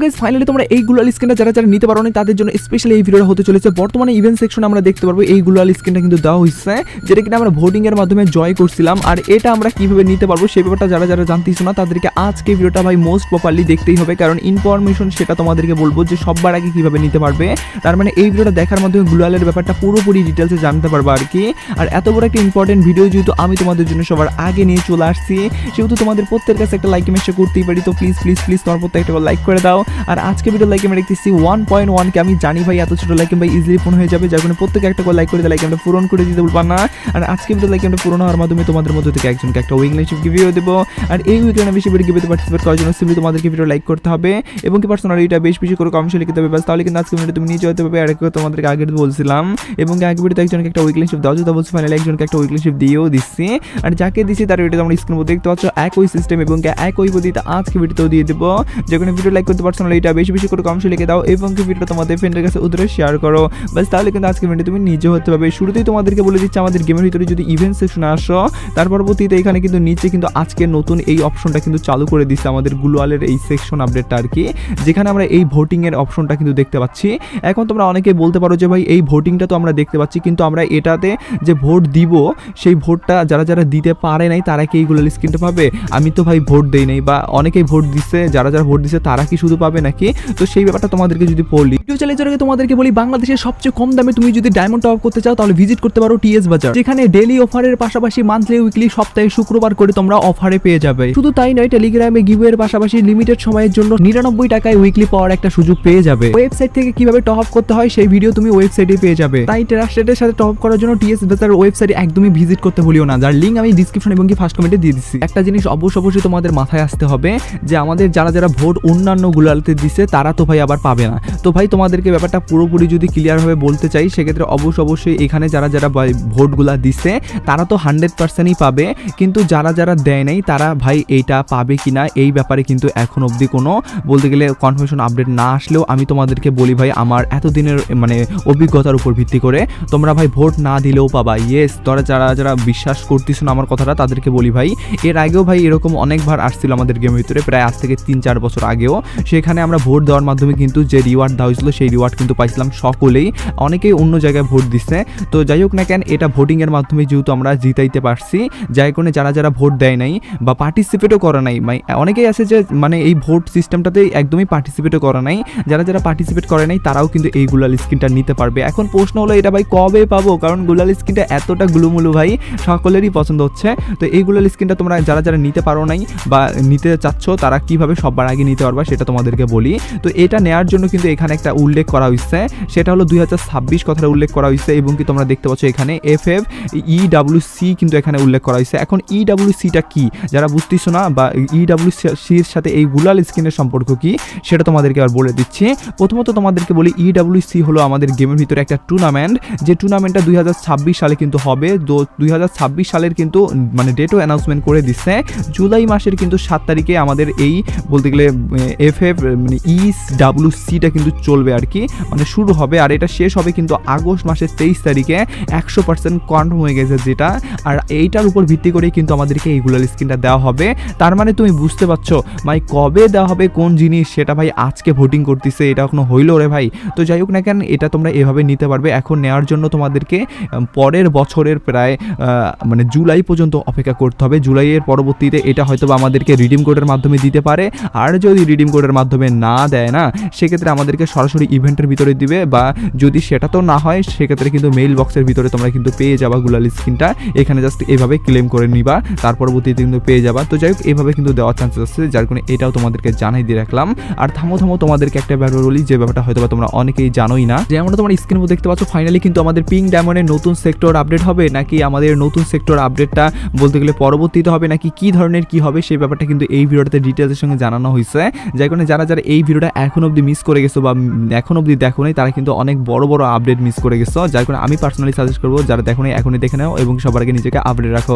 Guys finally তোমরা এই গ্লোয়াল স্কিনটা যারা যারা নিতে পারো না তাদের জন্য স্পেশালি এই ভিডিওটা হতে চলেছে। বর্তমানে ইভেন্ট সেকশনে আমরা দেখতে পারবো এই গ্লোয়াল স্কিনটা কিন্তু দেওয়া হয়েছে, যেটা কিনা আমরা ভোটিং এর মাধ্যমে জয় করছিলাম। আর এটা আমরা কিভাবে নিতে পারবো সেই ব্যাপারটা যারা যারা জানতেছো না তাদেরকে আজকে ভিডিওটা ভাই মোস্ট প্রপারলি দেখতেই হবে, কারণ ইনফরমেশন সেটা তোমাদেরকে বলবো যে সবার আগে কিভাবে নিতে পারবে। তার মানে এই ভিডিওটা দেখার মাধ্যমে গ্লোয়ালের ব্যাপারটা পুরোপুরি ডিটেলসে জানতে পারবো আর কি। আর এত বড় একটা ইম্পর্টেন্ট ভিডিও যেহেতু আমি তোমাদের জন্য সবার আগে নিয়ে চলে আসছি, সেহেতু তোমাদের প্রত্যেকের কাছে একটা লাইক মেসেজ করতেই পারি। তো প্লিজ প্লিজ প্লিজ তোমার প্রত্যেকটা লাইক করে দাও। আর আজকে ভিডিও লাইক আমি দেখতেছি 1.1 কে। আমি জানি ভাই এত ছোট লাইক ভাই ইজিলি পূরণ হয়ে যাবে, যার কারণে প্রত্যেকে একটা করে লাইক করে দিলে লাইক আমরা পূরণ করে দিতে বলবা না। আর আজকে ভিডিও লাইক আমরা পূরণ হওয়ার মাধ্যমে তোমাদের মধ্যে থেকে একজনকে একটা উইকলিশিপ গিভিও দেবো। আর এই উইকলিনে বেশি বেশি গিভিতে পার্টিসিপেট করার জন্য সিম্পলি তোমাদেরকে ভিডিও লাইক করতে হবে এবং কি পার্সোনালি এটা বেশ বেশি করে কমেন্টে লিখতে হবে, বাস তাহলে কিন্তু আজকে ভিডিও তুমি নিয়ে যেতে পারবে। আর একটা তোমাদেরকে আগে বলছিলাম এবং আগে ভিডিওতে একজনকে একটা উইকলিশিপ দাও, যেটা বলছি ফাইনালি একজনকে একটা উইকলিশিপ দিয়েও দিচ্ছি। আর যাকে দিচ্ছি তার ভিডিও তোমরা স্ক্রিনে দেখতে পাচ্ছ একই সিস্টেম এবং একই পদ্ধতিতে আজকে ভিডিওতেও দিয়ে দেবো। যেখানে ভিডিও লাইক করতে পার্সোনালি এটা বেশি বেশি করে কমেন্টে লিখে দাও এবং কি ভিডিওটা তোমাদের ফ্রেন্ডের কাছে উত্তরে শেয়ার করো, বাস তাহলে কিন্তু আজকে ভিডিও তুমি নিজে হতে পারবে। শুরুতেই তোমাদেরকে বলে দিচ্ছি আমাদের গেমের ভিতরে যদি ইভেন্ট সেকশনে আসো তার পরবর্তীতে এখানে কিন্তু নিচে কিন্তু আজকে নতুন এই অপশনটা কিন্তু চালু করে দিচ্ছে আমাদের গ্লোয়ালের এই সেকশন আপডেটটা আর কি, যেখানে আমরা এই ভোটিং এর অপশনটা কিন্তু দেখতে পাচ্ছি। এখন তোমরা অনেকে বলতে পারো যে ভাই এই ভোটিংটা তো আমরা দেখতে পাচ্ছি, কিন্তু আমরা এটাতে যে ভোট দিব সেই ভোটটা যারা যারা দিতে পারে নাই তারা কি এই গ্লোয়াল স্ক্রিনটা পাবে? আমি তো ভাই ভোট দেই নাই বা অনেকেই ভোট দিচ্ছে, যারা যারা ভোট দিচ্ছে তারা কি শুধু পাবে নাকি? তো সেই ব্যাপারটা তোমাদেরকে যদি পড়লি ভিডিও চ্যানেলের জন্য তোমাদেরকে বলি, বাংলাদেশের সবচেয়ে কম দামে তুমি যদি ডায়মন্ড টপ আপ করতে চাও তাহলে ভিজিট করতে পারো টিএস বাজার, যেখানে ডেইলি অফারের পাশাপাশি মান্থলি উইকলি সপ্তাহে শুক্রবার করে তোমরা অফারে পেয়ে যাবে। শুধু তাই নয়, টেলিগ্রামে গিভওয়ের পাশাপাশি লিমিটেড সময়ের জন্য 99 টাকায় উইকলি পাওয়ার একটা সুযোগ পেয়ে যাবে। ওয়েবসাইট থেকে কিভাবে টপ আপ করতে হয় সেই ভিডিও তুমি ওয়েবসাইটে পেয়ে যাবে। তাই ট্রাস্টেডের সাথে টপ আপ করার জন্য টিএস বাজার ওয়েবসাইটে একদমই ভিজিট করতে ভুলিও না, যার লিংক আমি ডিসক্রিপশন এবং কি ফার্স্ট কমেন্টে দিয়ে দিচ্ছি। একটা জিনিস অবশ্যই তোমাদের মাথায় আসতে হবে যে আমাদের যারা যারা ভোট অন্যান্য গুলাতে দিচ্ছে তারা তো ভাই আবার পাবে না। তো ভাই তোমাদেরকে ব্যাপারটা পুরোপুরি যদি ক্লিয়ারভাবে বলতে চাই সেক্ষেত্রে অবশ্যই এখানে যারা যারা ভোটগুলা দিচ্ছে তারা তো 100%ই পাবে, কিন্তু যারা যারা দেয় নাই তারা ভাই এইটা পাবে কিনা এই ব্যাপারে কিন্তু এখন অবধি কোনো বলতে গেলে কনফার্মেশন আপডেট না আসলেও আমি তোমাদেরকে বলি ভাই আমার এতদিনের মানে অভিজ্ঞতার উপর ভিত্তি করে তোমরা ভাই ভোট না দিলেও পাবা। ইয়েস, তোরা যারা যারা বিশ্বাস করতেছ না আমার কথাটা তাদেরকে বলি ভাই এর আগেও ভাই এরকম অনেকবার আসছিল আমাদের গেমের ভিতরে, প্রায় আজ থেকে 3-4 বছর আগেও। সেখানে আমরা ভোট দেওয়ার মাধ্যমে কিন্তু যে রিওয়ার্ড দেওয়া হয়েছিল সেই রিওয়ার্ড কিন্তু পাইছিলাম সকলেই, অনেকেই অন্য জায়গায় ভোট দিচ্ছে। তো যাই হোক না কেন, এটা ভোটিংয়ের মাধ্যমে যেহেতু আমরা জিতাইতে পারছি, যাই কারণে যারা যারা ভোট দেয় নাই বা পার্টিসিপেটও করে নাই, অনেকেই আছে যে মানে এই ভোট সিস্টেমটাতে একদমই পার্টিসিপেটও করে নাই, যারা যারা পার্টিসিপেট করে নাই তারাও কিন্তু এই গ্লোয়াল স্কিনটা নিতে পারবে। এখন প্রশ্ন হলো এটা ভাই কবে পাবো, কারণ গ্লোয়াল স্কিনটা এতটা গুলুমুলু ভাই সকলেরই পছন্দ হচ্ছে। তো এই গ্লোয়াল স্কিনটা তোমরা যারা যারা নিতে পারো নাই বা নিতে চাচ্ছ তারা কিভাবে সবার আগে নিতে পারবা সেটা তোমাদেরকে বলি। তো এটা নেওয়ার জন্য কিন্তু এখানে একটা উল্লেখ করা হয়েছে, সেটা হলো 2026 কথাটা উল্লেখ করা হয়েছে এবং কি তোমরা দেখতে পাচ্ছ এখানে FFEWC কিন্তু এখানে উল্লেখ করা হয়েছে। এখন EWCটা কি যারা বুঝতেছো না বা EWCর সাথে এই গ্লোয়াল স্কিনের সম্পর্ক কি সেটা তোমাদেরকে আবার বলে দিচ্ছি। প্রথমত তোমাদেরকে বলি EWC হলো আমাদের গেমের ভিতরে একটা টুর্নামেন্ট, যে টুর্নামেন্টটা 2026 সালে কিন্তু হবে। 2026 সালের কিন্তু মানে ডেটও অ্যানাউন্সমেন্ট করে দিচ্ছে, জুলাই মাসের কিন্তু 7 তারিখে আমাদের এই বলতে গেলে FF মানে EWCটা কিন্তু চলবে আর কি, মানে শুরু হবে। আর এটা শেষ হবে কিন্তু আগস্ট মাসের 23 তারিখে 100% কনফার্ম হয়ে গেছে যেটা। আর এইটার উপর ভিত্তি করেই কিন্তু আমাদেরকে এই গ্লোয়াল স্কিনটা দেওয়া হবে। তার মানে তুমি বুঝতে পারছো ভাই কবে দেওয়া হবে কোন জিনিস সেটা ভাই আজকে ভোটিং করতেছে, এটা এখনো হইলো রে ভাই। তো যাই হোক না কেন, এটা তোমরা এভাবে নিতে পারবে। এখন নেওয়ার জন্য তোমাদেরকে পরের বছরের প্রায় মানে জুলাই পর্যন্ত অপেক্ষা করতে হবে। জুলাইয়ের পরবর্তীতে এটা হয়তো আমাদেরকে রিডিম কোডের মাধ্যমে দিতে পারে, আর যদি রিডিম কোডের মাধ্যমে না দেয় না সেক্ষেত্রে আমাদেরকে সরাসরি ইভেন্টের ভিতরে দিবে, বা যদি সেটা তো না হয় সেক্ষেত্রে কিন্তু মেইল বক্সের ভিতরে তোমরা কিন্তু পেয়ে যাবা গ্লোয়াল স্কিনটা। এখানে জাস্ট এভাবে ক্লেম করে নিবা, তার পরবর্তীতে কিন্তু পেয়ে যাবা। তো যাই হোক এভাবে কিন্তু দেওয়ার চান্সেস আছে, যার কারণে এটাও তোমাদেরকে জানাই দিয়ে রাখলাম। আর থামো তোমাদেরকে একটা ব্যাপার বলি, যে ব্যাপারটা হয়তো তোমরা অনেকেই জানোই না, যে আমরা তোমার স্ক্রিন দেখতে পাচ্ছ ফাইনালি কিন্তু আমাদের পিঙ্ক ডায়মন্ডের নতুন সেক্টর আপডেট হবে, নাকি আমাদের নতুন সেক্টর আপডেটটা বলতে গেলে পরবর্তীতে হবে, নাকি কি ধরনের কি হবে সেই ব্যাপারটা কিন্তু এই ভিডিওটাতে ডিটেলসের সঙ্গে জানানো হয়েছে। যার কারণে যারা যারা এই ভিডিওটা এখন অবধি মিস করে গেছো বা এখন অবধি দেখো নাই তারা কিন্তু অনেক বড় বড় আপডেট মিস করে গেছো। যার কারণে আমি পার্সোনালি সাজেস্ট করবো যারা দেখো নাই এখনই দেখে নাও এবং সবার আগে নিজেকে আপডেট রাখো।